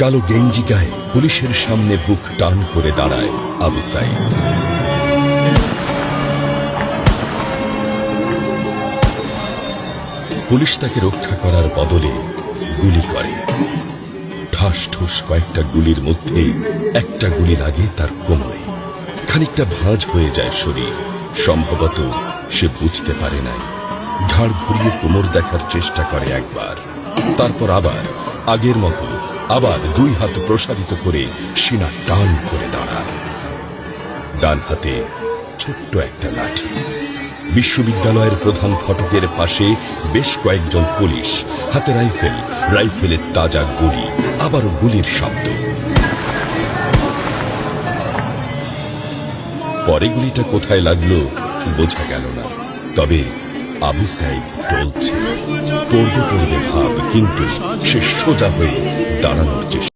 কালো গেঞ্জি গায়ে পুলিশের সামনে বুক টান করে দাঁড়ায় আবু সাইদ। পুলিশ তাকে রক্ষা করার বদলে গুলি করে। ঠাস ঠুস কয়েকটা গুলির মধ্যে একটা গুলি লাগে তার কোমরে। খানিকটা ভাঁজ হয়ে যায় শরীর। সম্ভবত সে বুঝতে পারে নাই। ঘাড় ঘুরিয়ে কোমর দেখার চেষ্টা করে একবার, তারপর আবার আগের মতো আবার দুই হাত প্রসারিত করে সিনা টান করে দাঁড়ায়। ডান হাতে ছোট্ট একটা লাঠি। বিশ্ববিদ্যালয়ের প্রধান ফটকের পাশে বেশ কয়েকজন পুলিশ, হাতে রাইফেল, রাইফেলের তাজা গুলি, আবারও গুলির শব্দ। পরে গুলিটা কোথায় লাগলো বোঝা গেল না। তবে আবু সাইদ টলছে, পড়বে ভাব, কিন্তু সে সোজা হয়ে দাঁড়ানোর চেষ্টা